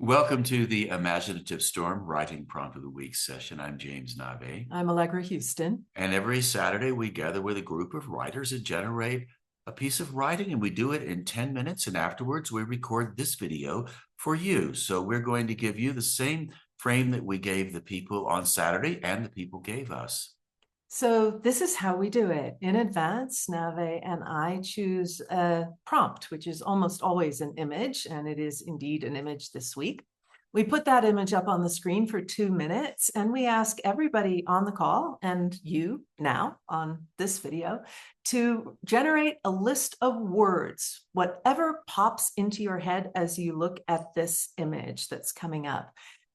Welcome to the Imaginative Storm Writing Prompt of the Week session. I'm James Nave. I'm Allegra Houston. And every Saturday, we gather with a group of writers and generate a piece of writing, and we do it in 10 minutes. And afterwards, we record this video for you. So we're going to give you the same frame that we gave the people on Saturday and the people gave us. So this is how we do it. In advance, Nave and I choose a prompt, which is almost always an image, and it is indeed an image this week. We put that image up on the screen for 2 minutes, and we ask everybody on the call, and you now on this video, to generate a list of words, whatever pops into your head as you look at this image that's coming up.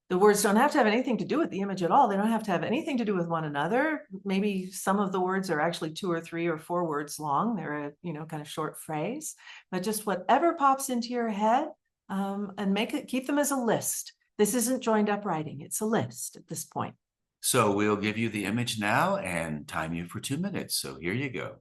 The words don't have to have anything to do with the image at all. They don't have to have anything to do with one another. Maybe some of the words are actually 2 or 3 or 4 words long. They're a kind of short phrase, but just whatever pops into your head, and keep them as a list. This isn't joined up writing. It's a list at this point. So we'll give you the image now and time you for 2 minutes. So here you go.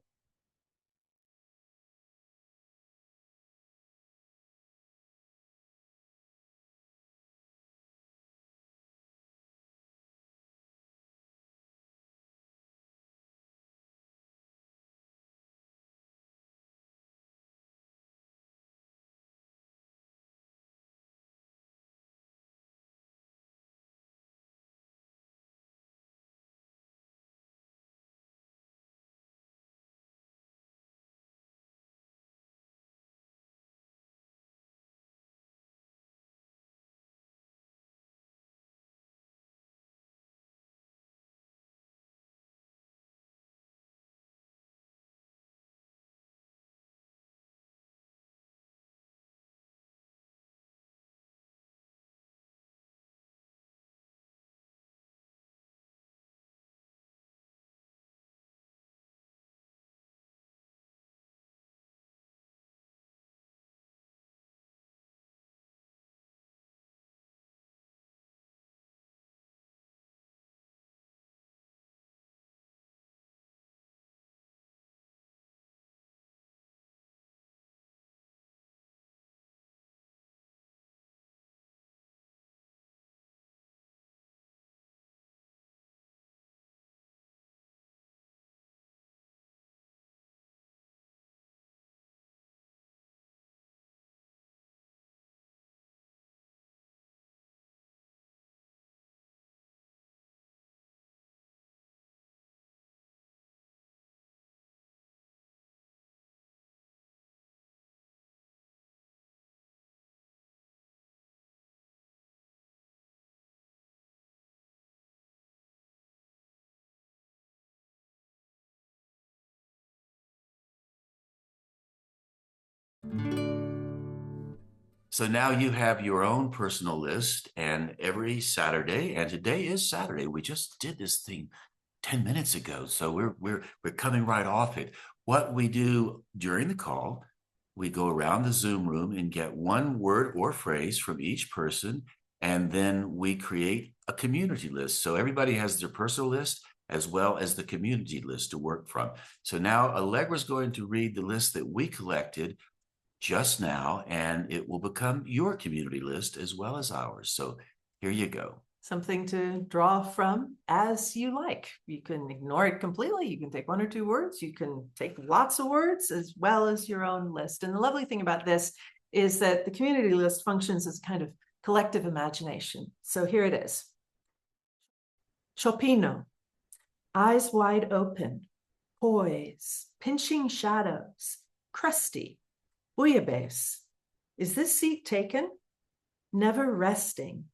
So now you have your own personal list, and every Saturday, and today is Saturday. We just did this thing 10 minutes ago, so we're coming right off it. What we do during the call, we go around the Zoom room and get one word or phrase from each person, and then we create a community list. So everybody has their personal list as well as the community list to work from. So now Allegra's going to read the list that we collected just now, and it will become your community list as well as ours. So here you go. Something to draw from as you like. You can ignore it completely. You can take 1 or 2 words. You can take lots of words as well as your own list. And the lovely thing about this is that the community list functions as kind of collective imagination. So here it is. Chopino, eyes wide open, poise, pinching shadows, crusty, bouillabaisse. Is this seat taken? Never resting.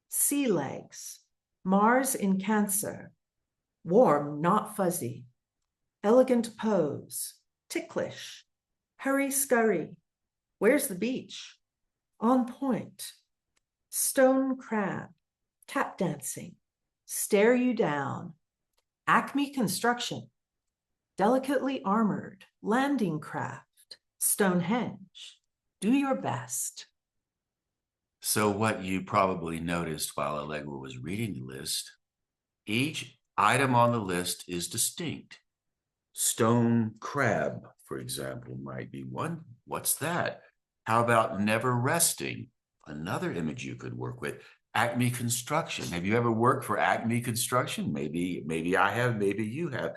Sea legs. Mars in Cancer. Warm, not fuzzy. Elegant pose. Ticklish. Hurry scurry. Where's the beach? On point. Stone crab. Tap dancing. Stare you down. Acme construction. Delicately armored. Landing craft. Stonehenge. Do your best. So what you probably noticed while Allegra was reading the list, each item on the list is distinct. Stone crab, for example, might be one. What's that? How about never resting? Another image you could work with, Acme Construction. Have you ever worked for Acme Construction? Maybe I have, maybe you have.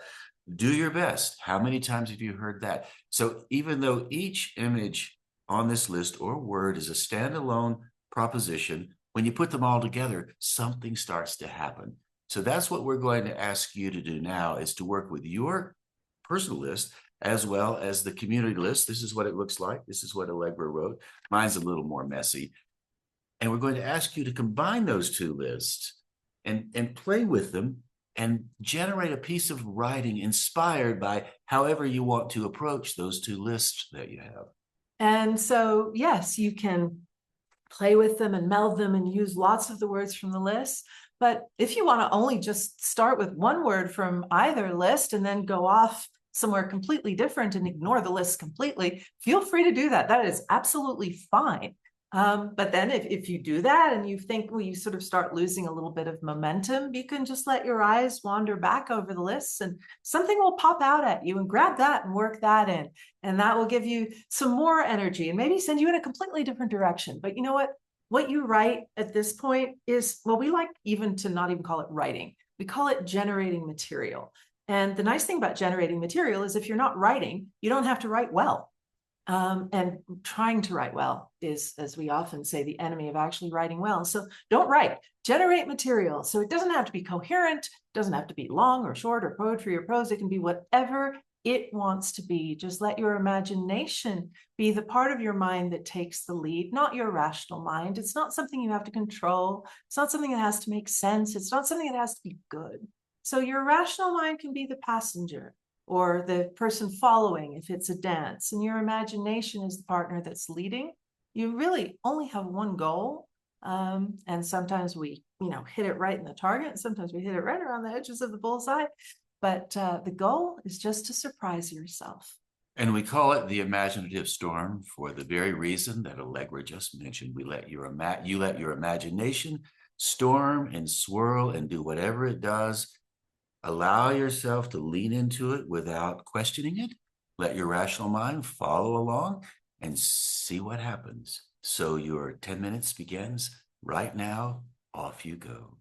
Do your best. How many times have you heard that? So even though each image on this list or word is a standalone proposition, when you put them all together, something starts to happen. So that's what we're going to ask you to do now, is to work with your personal list as well as the community list. This is what it looks like. This is what Allegra wrote. Mine's a little more messy. And we're going to ask you to combine those two lists and play with them and generate a piece of writing inspired by however you want to approach those two lists that you have. And so, yes, you can play with them and meld them and use lots of the words from the list. But if you want to only just start with one word from either list and then go off somewhere completely different and ignore the list completely, feel free to do that. That is absolutely fine. But then if you do that and you think, well, you sort of start losing a little bit of momentum, you can just let your eyes wander back over the lists and something will pop out at you, and grab that and work that in. And that will give you some more energy and maybe send you in a completely different direction. But you know what? What you write at this point is, well, we like even to not even call it writing. We call it generating material. And the nice thing about generating material is if you're not writing, you don't have to write well. And trying to write well is, as we often say, the enemy of actually writing well. So don't write, generate material. So it doesn't have to be coherent, it doesn't have to be long or short or poetry or prose. It can be whatever it wants to be. Just let your imagination be the part of your mind that takes the lead, not your rational mind. It's not something you have to control. It's not something that has to make sense. It's not something that has to be good. So your rational mind can be the passenger or the person following if it's a dance, and your imagination is the partner that's leading. You really only have one goal. And sometimes we, hit it right in the target, and sometimes we hit it right around the edges of the bullseye. But the goal is just to surprise yourself. And we call it the imaginative storm for the very reason that Allegra just mentioned. You let your imagination storm and swirl and do whatever it does. Allow yourself to lean into it without questioning it. Let your rational mind follow along and see what happens. So your 10 minutes begins right now. Off you go.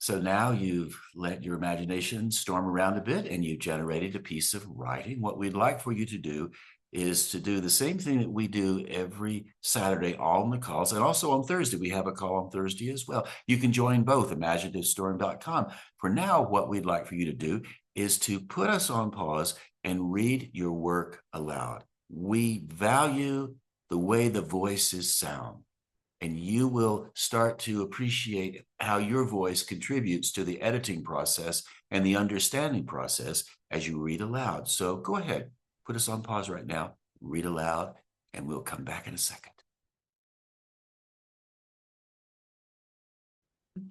So now you've let your imagination storm around a bit and you've generated a piece of writing. What we'd like for you to do is to do the same thing that we do every Saturday, all in the calls. And also on Thursday, we have a call on Thursday as well. You can join both, imaginativestorm.com. For now, what we'd like for you to do is to put us on pause and read your work aloud. We value the way the voices sound, and you will start to appreciate how your voice contributes to the editing process and the understanding process as you read aloud. So go ahead, put us on pause right now, read aloud, and we'll come back in a second.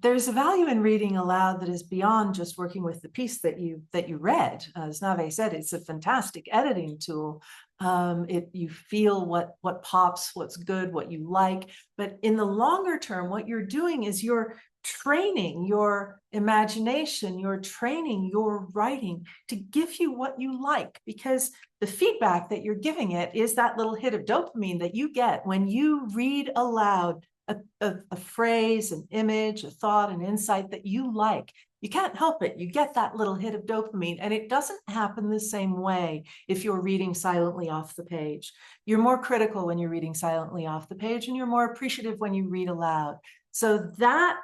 There's a value in reading aloud that is beyond just working with the piece that you read. As Nave said, it's a fantastic editing tool. You feel what pops, what's good, what you like. But in the longer term, what you're doing is you're training your imagination, you're training your writing to give you what you like, because the feedback that you're giving it is that little hit of dopamine that you get when you read aloud a phrase, an image, a thought, an insight that you like. You can't help it. You get that little hit of dopamine, and it doesn't happen the same way if you're reading silently off the page. You're more critical when you're reading silently off the page, and you're more appreciative when you read aloud. So that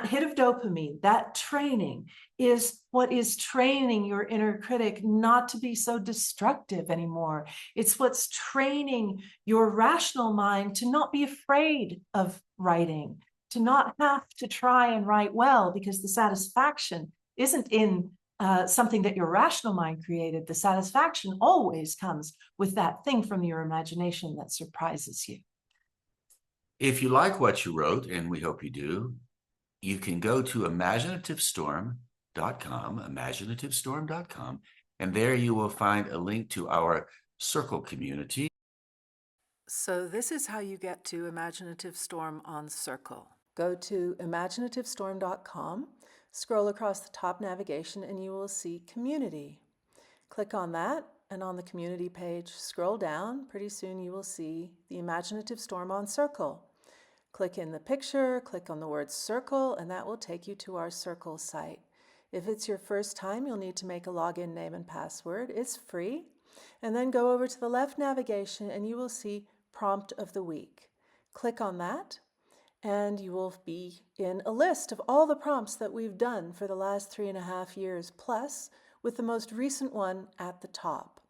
hit of dopamine, that training, is what is training your inner critic not to be so destructive anymore. It's what's training your rational mind to not be afraid of writing, to not have to try and write well, because the satisfaction isn't in something that your rational mind created. The satisfaction always comes with that thing from your imagination that surprises you. If you like what you wrote, and we hope you do, you can go to imaginativestorm.com, and there you will find a link to our circle community. So this is how you get to Imaginative Storm on Circle. Go to imaginativestorm.com, scroll across the top navigation, and you will see Community. Click on that, and on the Community page, scroll down. Pretty soon you will see the Imaginative Storm on Circle. Click in the picture, click on the word circle, and that will take you to our circle site. If it's your first time, you'll need to make a login name and password. It's free. And then go over to the left navigation and you will see Prompt of the Week. Click on that and you will be in a list of all the prompts that we've done for the last 3.5 years plus, with the most recent one at the top.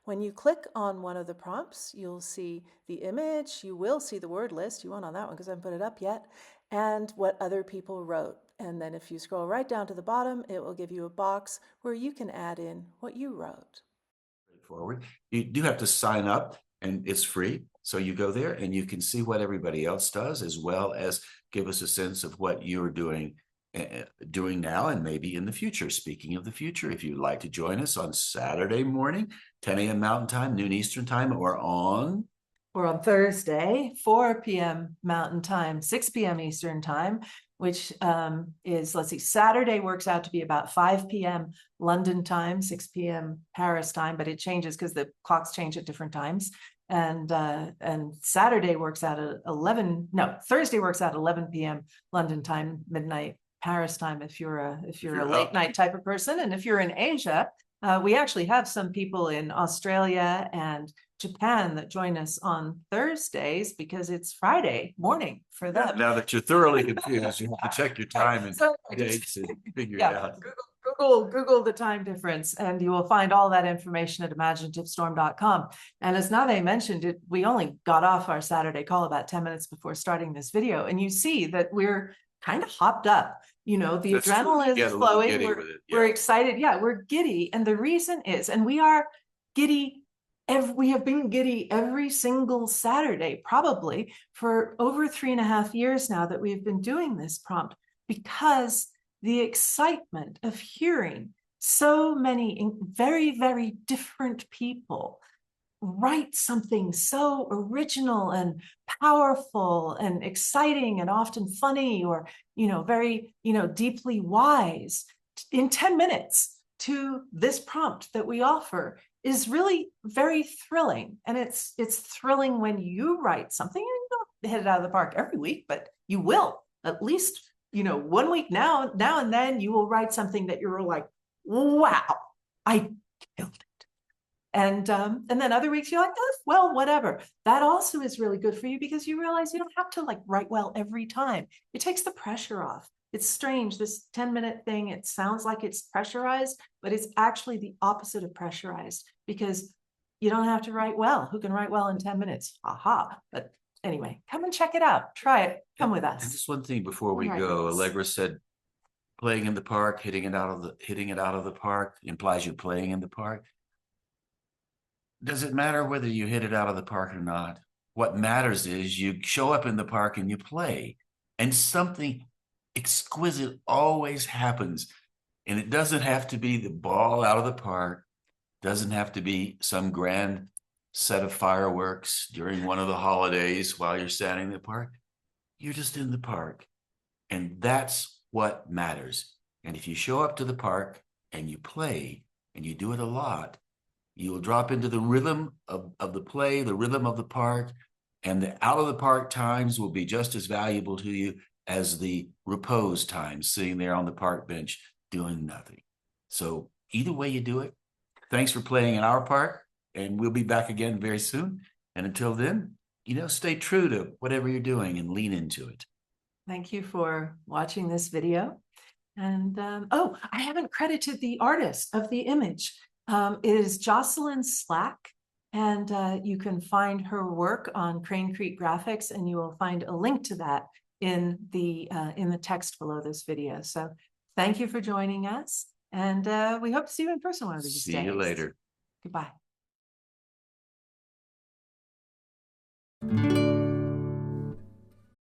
When you click on one of the prompts, you'll see the image, you will see the word list, you won't on that one because I haven't put it up yet, and what other people wrote. And then if you scroll right down to the bottom, it will give you a box where you can add in what you wrote. Straightforward. You do have to sign up, and it's free. So you go there and you can see what everybody else does, as well as give us a sense of what you're doing now and maybe in the future. Speaking of the future, if you'd like to join us on Saturday morning, 10 a.m. Mountain Time, noon Eastern Time, or on Thursday, 4 p.m. Mountain Time, 6 p.m. Eastern Time, which is, let's see, Saturday works out to be about 5 p.m. London time, 6 p.m. Paris time, but it changes because the clocks change at different times. And Saturday works out at Thursday works out 11 p.m. London time, midnight Paris time, if you're a late night type of person. And if you're in Asia, we actually have some people in Australia and Japan that join us on Thursdays because it's Friday morning for them. Now that you're thoroughly confused, you have to check your time and dates and figure it out. Google the time difference, and you will find all that information at imaginativestorm.com. And as Nave mentioned, we only got off our Saturday call about 10 minutes before starting this video, and you see that we're kind of hopped up. The adrenaline is flowing. We're excited. Yeah, we're giddy. And the reason is, and we are giddy. We have been giddy every single Saturday, probably for over 3.5 years now that we've been doing this prompt, because the excitement of hearing so many very, very different people write something so original and powerful and exciting and often funny, or very deeply wise in 10 minutes to this prompt that we offer is really very thrilling. And it's thrilling when you write something, and you don't hit it out of the park every week, but you will at least one week now and then you will write something that you're like, wow, I killed it. And then other weeks you're like, oh, well, whatever. That also is really good for you because you realize you don't have to like write well every time. It takes the pressure off. It's strange, this 10-minute thing, it sounds like it's pressurized, but it's actually the opposite of pressurized because you don't have to write well. Who can write well in 10 minutes? Aha. But anyway, come and check it out. Try it. Come with And us. just one thing before we Right with go, us. Allegra said playing in the park, hitting it out of the park implies you're playing in the park. Does it matter whether you hit it out of the park or not? What matters is you show up in the park and you play, and something exquisite always happens. And it doesn't have to be the ball out of the park, doesn't have to be some grand set of fireworks during one of the holidays while you're standing in the park. You're just in the park. And that's what matters. And if you show up to the park and you play and you do it a lot, you will drop into the rhythm of the play, the rhythm of the park, and the out of the park times will be just as valuable to you as the repose times sitting there on the park bench doing nothing. So either way you do it, thanks for playing in our park, and we'll be back again very soon. And until then, stay true to whatever you're doing and lean into it. Thank you for watching this video. And oh, I haven't credited the artist of the image. It is Jocelyn Slack, and you can find her work on Crane Creek Graphics, and you will find a link to that in the text below this video. So thank you for joining us, and we hope to see you in person one of these days. See you later. Goodbye.